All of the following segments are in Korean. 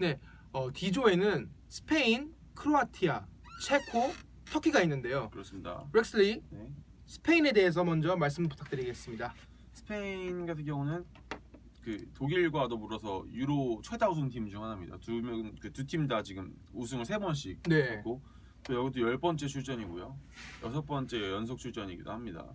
네, D조에는 스페인, 크로아티아, 체코, 터키가 있는데요. 그렇습니다. 렉슬리, 네. 스페인에 대해서 먼저 말씀 부탁드리겠습니다. 스페인 같은 경우는 그 독일과 더불어서 유로 최다 우승팀 중 하나입니다. 두 팀 다 지금 우승을 3번씩 네. 했고 또 여기도 10번째 출전이고요. 6번째 연속 출전이기도 합니다.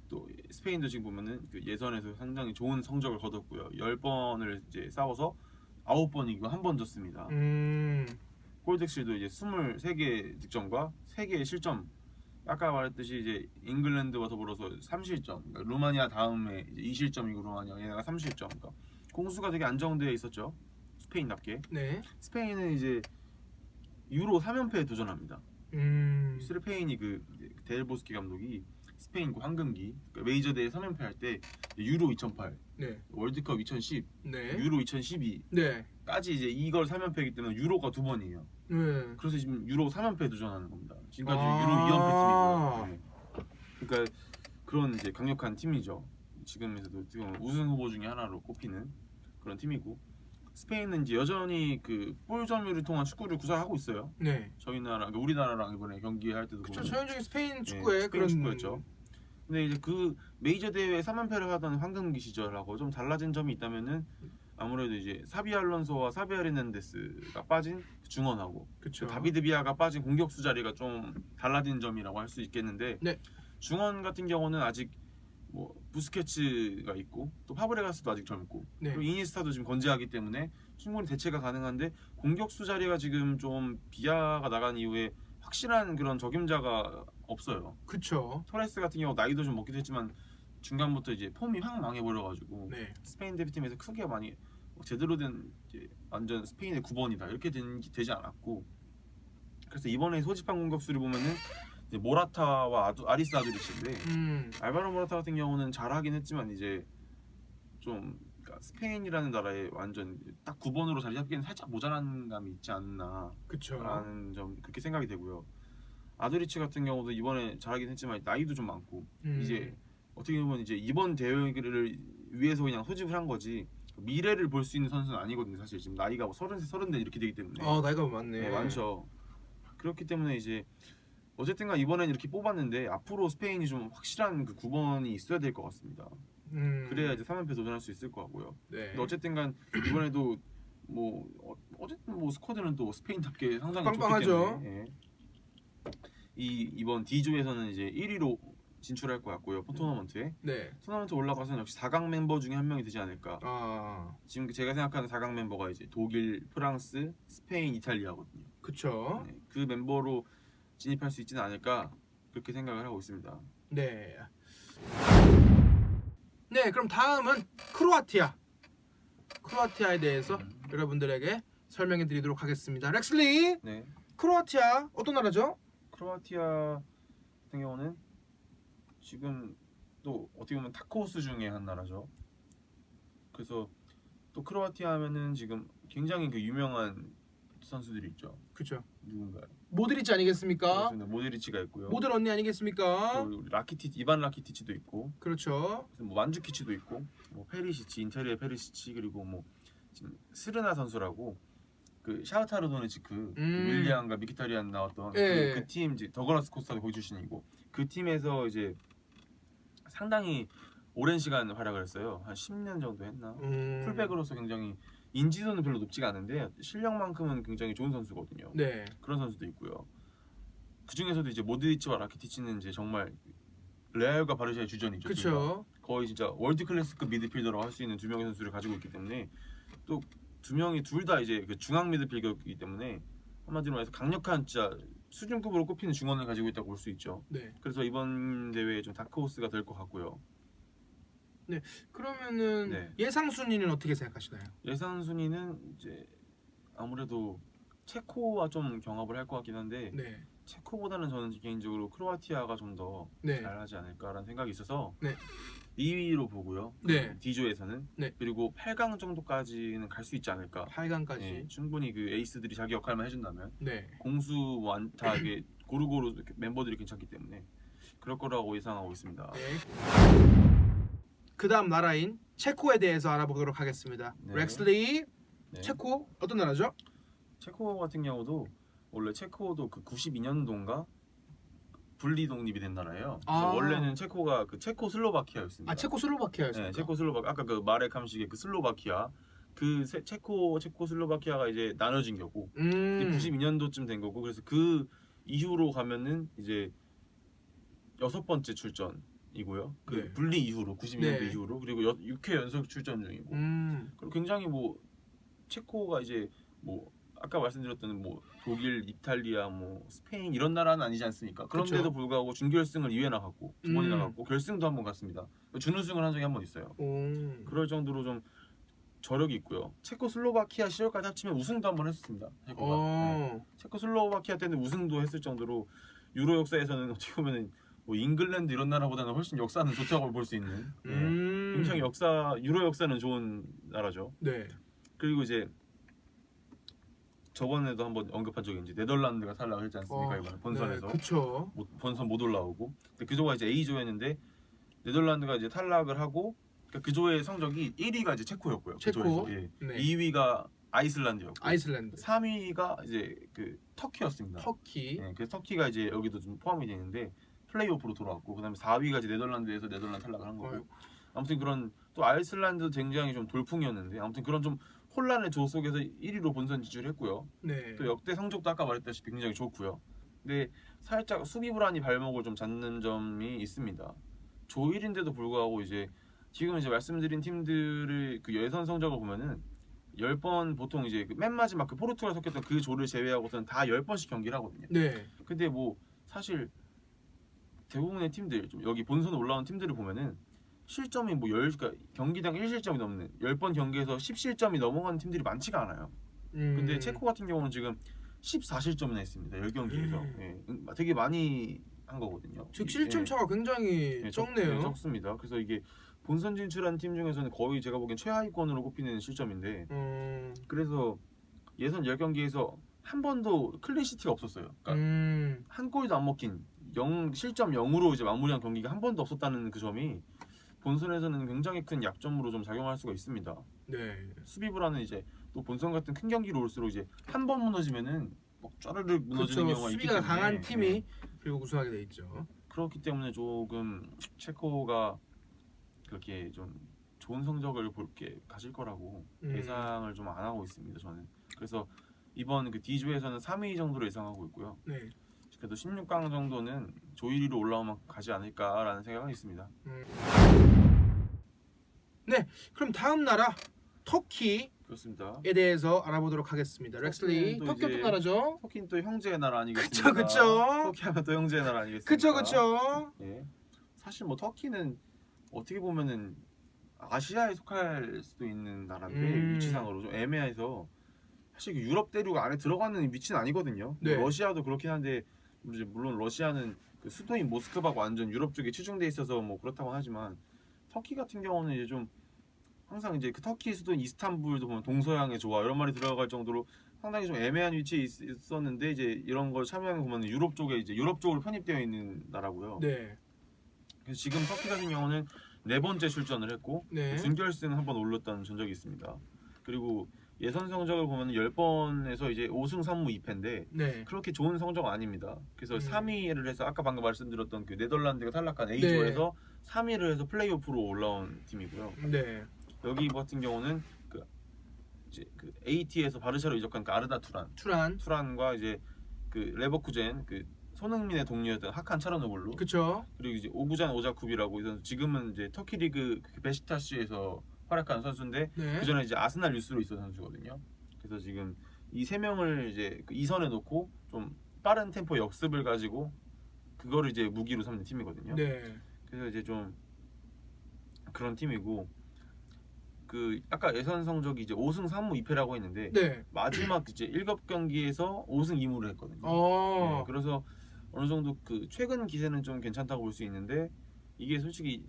또 스페인도 지금 보면은 그 예선에서 상당히 좋은 성적을 거뒀고요. 10번을 이제 싸워서 9번 이기고 1번 졌습니다. 골득실도 이제 23개 득점과 3개의 실점. 아까 말했듯이 이제 잉글랜드와 더불어서 3실점. 그러니까 루마니아 다음에 이제 2실점이고 루마니아 얘네가 3실점. 그러니까 공수가 되게 안정되어 있었죠. 스페인답게. 네. 스페인은 이제 유로 3연패에 도전합니다. 스페인이 그 델보스키 감독이 스페인 황금기 그러니까 메이저 대회 3연패 할 때 유로 2008, 네. 월드컵 2010, 네. 유로 2012까지 네. 이제 이걸 3연패이기 때문에 유로가 2번이에요. 네. 그래서 지금 유로 3연패 도전하는 겁니다. 지금까지 아. 유로 2연패 팀이고요. 네. 그러니까 그런 이제 강력한 팀이죠. 지금에서도 지금 우승 후보 중에 하나로 꼽히는 그런 팀이고 스페인은 이제 여전히 그 볼 점유를 통한 축구를 구사하고 있어요. 네. 저희 나라, 그러니까 우리나라랑 이번에 경기할 때도 그렇죠. 보면 전형적인 스페인 축구의 스페인 그런 축구였죠. 근데 이제 그 메이저 대회 3연패를 하던 황금기 시절하고 좀 달라진 점이 있다면은 아무래도 이제 사비 알론소와 사비 헤르난데스가 빠진 중원하고 그렇죠. 다비드 비아가 빠진 공격수 자리가 좀 달라진 점이라고 할 수 있겠는데 네. 중원 같은 경우는 아직 뭐 부스케츠가 있고 또 파브레가스도 아직 젊고 네. 그리고 이니스타도 지금 건재하기 때문에 충분히 대체가 가능한데 공격수 자리가 지금 좀 비아가 나간 이후에 확실한 그런 적임자가 없어요. 그렇죠. 토레스 같은 경우 나이도 좀 먹기도 했지만 중간부터 이제 폼이 확 망해버려가지고 네. 스페인 대표팀에서 크게 많이 제대로 된 이제 완전 스페인의 9번이다 이렇게 되지 않았고 그래서 이번에 소집한 공격수를 보면은 이제 모라타와 아리스 아두리치인데 알바로 모라타 같은 경우는 잘하긴 했지만 이제 좀 그러니까 스페인이라는 나라에 완전 딱 9번으로 자리 잡기에는 살짝 모자란 감이 있지 않나 그렇죠. 라는 점 그렇게 생각이 되고요. 아두리치 같은 경우도 이번에 잘하긴 했지만 나이도 좀 많고 이제 어떻게 보면 이제 이번 대회를 위해서 그냥 소집을 한 거지 미래를 볼 수 있는 선수는 아니거든요. 사실 지금 나이가 뭐 30세, 30대 이렇게 되기 때문에 나이가 많네. 네, 많죠. 그렇기 때문에 이제 어쨌든가 이번엔 이렇게 뽑았는데 앞으로 스페인이 좀 확실한 그 9번이 있어야 될 것 같습니다. 그래야 이제 3연패 도전할 수 있을 것 같고요. 네. 근데 어쨌든간 이번에도 뭐 어쨌든 뭐 스쿼드는 또 스페인답게 상당히 빵빵하죠. 좋기 때문에 이번 D조에서는 이제 1위로 진출할 것 같고요. 토너먼트에 네. 토너먼트 올라가서는 역시 4강 멤버 중에 한 명이 되지 않을까. 지금 제가 생각하는 4강 멤버가 이제 독일, 프랑스, 스페인, 이탈리아거든요. 그렇죠. 네, 그 멤버로 진입할 수 있지는 않을까 그렇게 생각을 하고 있습니다. 네. 네, 그럼 다음은 크로아티아에 대해서 여러분들에게 설명해 드리도록 하겠습니다. 렉슬리, 네. 크로아티아 어떤 나라죠? 크로아티아 같은 경우는 지금 또 어떻게 보면 다크호스 중에 한 나라죠. 그래서 또 크로아티아 하면은 지금 굉장히 그 유명한 선수들이 있죠. 그렇죠. 누군가요? 모드리치 아니겠습니까? 그렇습니다. 모드리치가 있고요. 모들 언니 아니겠습니까? 또 이반 라키티치도 있고, 그렇죠. 뭐 만주키치도 있고, 뭐 페리시치, 인테리어 페리시치 그리고 뭐 지금 스르나 선수라고 그 샤흐타르 도네츠크 윌리안과 미키타리안 나왔던 예. 그 팀 이제 더글라스 코스타도 거기 출신이고 그 팀에서 이제 상당히 오랜 시간 활약을 했어요. 한 10년 정도 했나? 풀백으로서 굉장히 인지도는 별로 높지가 않은데 실력만큼은 굉장히 좋은 선수거든요. 네. 그런 선수도 있고요. 그 중에서도 이제 모드리치와 라키티치는 이제 정말 레알과 바르샤의 주전이죠. 그렇죠. 거의 진짜 월드 클래스급 미드필더라고 할 수 있는 두 명의 선수를 가지고 있기 때문에 또 두 명이 둘 다 이제 그 중앙 미드필더이기 때문에 한마디로 말해서 강력한 진짜 수준급으로 꼽히는 중원을 가지고 있다고 볼 수 있죠. 네. 그래서 이번 대회에 좀 다크호스가 될 것 같고요. 네. 그러면은 네. 예상 순위는 어떻게 생각하시나요? 예상 순위는 이제 아무래도 체코와 좀 경합을 할 것 같긴 한데 네. 체코보다는 저는 개인적으로 크로아티아가 좀 더 네. 잘하지 않을까라는 생각이 있어서 네. 2위로 보고요. 네. D조에서는 네. 그리고 8강 정도까지는 갈 수 있지 않을까. 8강까지. 네, 충분히 그 에이스들이 자기 역할만 해준다면 네. 공수 완타하게 고루고루 이렇게 멤버들이 괜찮기 때문에 그럴 거라고 예상하고 있습니다. 네. 그다음 나라인 체코에 대해서 알아보도록 하겠습니다. 네. 렉슬리, 네. 체코 어떤 나라죠? 체코 같은 경우도 원래 체코도 그 92년도인가 분리 독립이 된 나라예요. 그래서 아. 원래는 체코가 그 체코슬로바키아였습니다. 아 체코슬로바키아였습니까? 네, 체코슬로바키아 아까 그 마렉 함식의 그 슬로바키아 그 체코슬로바키아가 이제 나눠진 거고 이게 92년도쯤 된 거고 그래서 그 이후로 가면은 이제 6번째 출전이고요. 그 네. 분리 이후로 92년도 네. 이후로 그리고 6회 연속 출전 중이고 그리고 굉장히 뭐 체코가 이제 뭐 아까 말씀드렸던 뭐 독일, 이탈리아, 뭐 스페인 이런 나라는 아니지 않습니까? 그런데도 그쵸. 불구하고 준결승을 2회 나갔고 2번이나 갔고 결승도 한 번 갔습니다. 준우승을 한 적이 한 번 있어요. 그럴 정도로 좀 저력이 있고요. 체코슬로바키아 시절까지 합치면 우승도 한 번 했었습니다. 체코가. 네. 체코슬로바키아 때는 우승도 했을 정도로 유로 역사에서는 어떻게 보면은 뭐 잉글랜드 이런 나라보다는 훨씬 역사는 좋다고 볼 수 있는 굉장히 유로 역사는 좋은 나라죠. 네. 그리고 이제 저번에도 한번 언급한 적이 이제 네덜란드가 탈락을 했지 않습니까? 이번에 본선에서 네, 그쵸. 본선 못 올라오고 근데 그 조가 이제 A조였는데 네덜란드가 이제 탈락을 하고 그러니까 그 조의 성적이 1위가 이제 체코였고요. 체코. 그 조에서. 예. 네. 2위가 아이슬란드였고 아이슬란드. 3위가 이제 그 터키였습니다. 터키. 예, 그래서 터키가 이제 여기도 좀 포함이 되는데 플레이오프로 돌아왔고 그다음에 4위가 이제 네덜란드에서 네덜란드 탈락을 한 거고 아무튼 그런 또 아이슬란드도 굉장히 좀 돌풍이었는데 아무튼 그런 좀 혼란의 조 속에서 1위로 본선 진출했고요. 네. 또 역대 성적도 아까 말했다시피 굉장히 좋고요. 근데 살짝 수비 불안이 발목을 좀 잡는 점이 있습니다. 조 1인데도 불구하고 이제 지금 이제 말씀드린 팀들의 그 예선 성적을 보면은 10번 보통 이제 그 맨 마지막 그 포르투갈 섞였던 그 조를 제외하고서는 다 10번씩 경기를 하거든요. 네. 근데 뭐 사실 대부분의 팀들 좀 여기 본선에 올라온 팀들을 보면은 실점이 뭐 그러니까 경기당 1실점이 넘는 10번 경기에서 10실점이 넘어가는 팀들이 많지가 않아요. 근데 체코 같은 경우는 지금 14실점이나 했습니다. 10경기에서. 예, 되게 많이 한 거거든요. 즉 실점 차가 굉장히 적네요. 적습니다. 그래서 이게 본선 진출한 팀 중에서는 거의 제가 보기엔 최하위권으로 꼽히는 실점인데 그래서 예선 10경기에서 한 번도 클린시트가 없었어요. 그러니까 한 골도 안 먹힌 실점 0으로 이제 마무리한 경기가 한 번도 없었다는 그 점이 본선에서는 굉장히 큰 약점으로 좀 작용할 수가 있습니다. 네. 수비 불안은 이제 또 본선 같은 큰 경기로 올수록 이제 한 번 무너지면은 막 쫘르르 무너지는 경우가 있기 수비가 때문에 강한 팀이 결국 우승하게 돼 있죠. 그렇기 때문에 조금 체코가 그렇게 좀 좋은 성적을 볼게 가질 거라고 예상을 좀 안 하고 있습니다. 저는 그래서 이번 그 D조에서는 3위 정도로 예상하고 있고요. 네. 그래도 16강 정도는 조 1위로 올라오면 가지 않을까라는 생각은 있습니다. 네, 그럼 다음 나라 터키에 그렇습니다. 대해서 알아보도록 하겠습니다. 렉슬리, 또 터키 어떤 이제 나라죠? 터키는 또 형제의 나라 아니겠습니까? 그쵸. 터키하면 또 형제의 나라 아니겠습니까? 그쵸. 예. 사실 뭐 터키는 어떻게 보면은 아시아에 속할 수도 있는 나라인데 위치상으로 좀 애매해서 사실 유럽 대륙 안에 들어가는 위치는 아니거든요. 네. 러시아도 그렇긴 한데 이제 물론 러시아는 그 수도인 모스크바가 완전 유럽 쪽에 치중돼 있어서 뭐 그렇다고 하지만 터키 같은 경우는 이제 좀 항상 이제 그 터키 수도인 이스탄불도 보면 동서양의 조화 이런 말이 들어갈 정도로 상당히 좀 애매한 위치에 있었는데 이제 이런 걸 참여하면 보면 유럽 쪽에 이제 유럽 쪽으로 편입되어 있는 나라고요. 네. 그래서 지금 터키 같은 경우는 4번째 출전을 했고 네. 준결승 한번 올랐다는 전적이 있습니다. 그리고 예선 성적을 보면 10번에서 이제 5승 3무 2패인데 네. 그렇게 좋은 성적은 아닙니다. 그래서 3위를 해서 아까 방금 말씀드렸던 그 네덜란드가 탈락한 A조에서 3위를 해서 플레이오프로 올라온 팀이고요. 네. 여기 같은 경우는 그 이제 그 AT에서 바르샤로 이적한 그 아르다 투란과 이제 그 레버쿠젠 그 손흥민의 동료였던 하칸 차르노글루 그쵸. 그리고 이제 오구잔 오자쿠비라고 이 선수 지금은 이제 터키 리그 베시타시에서 활약하는 선수인데 네. 그 전에 이제 아스날 유스로 있던 선수거든요. 그래서 지금 이 세 명을 이제 그 2선에 놓고 좀 빠른 템포 역습을 가지고 그거를 이제 무기로 삼는 팀이거든요. 네. 그래서 이제 좀 그런 팀이고 그 아까 예선 성적이 이제 5승 3무 2패라고 했는데 네. 마지막 이제 7경기에서 5승 2무를 했거든요. 네, 그래서 어느 정도 그 최근 기세는 좀 괜찮다고 볼 수 있는데 이게 솔직히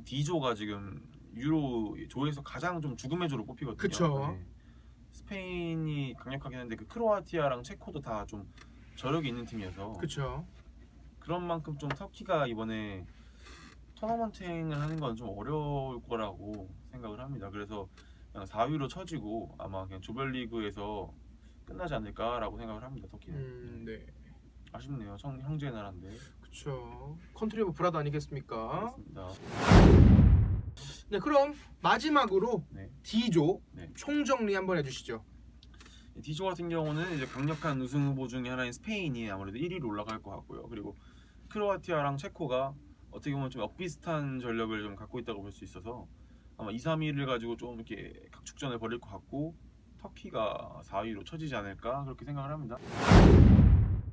D조가 지금 유로 조에서 가장 좀 죽음의 조로 꼽히거든요. 그쵸. 네. 스페인이 강력하긴 한데 그 크로아티아랑 체코도 다 좀 저력이 있는 팀이어서 그쵸. 그런 만큼 좀 터키가 이번에 토너먼트 행을 하는 건 좀 어려울 거라고 생각을 합니다. 그래서 그냥 4위로 쳐지고 아마 그냥 조별리그에서 끝나지 않을까라고 생각을 합니다. 터키는. 네. 아쉽네요. 형제 나라인데. 그렇죠. 컨트리 오브 브라더 아니겠습니까? 그렇습니다. 네, 그럼 마지막으로 네. D조 네. 총정리 한번 해주시죠. D조 같은 경우는 이제 강력한 우승 후보 중에 하나인 스페인이 아무래도 1위로 올라갈 것 같고요. 그리고 크로아티아랑 체코가 어떻게 보면 좀 엇비슷한 전력을 좀 갖고 있다고 볼 수 있어서 아마 2, 3위를 가지고 좀 이렇게 각축전을 벌일 것 같고 터키가 4위로 쳐지지 않을까 그렇게 생각을 합니다.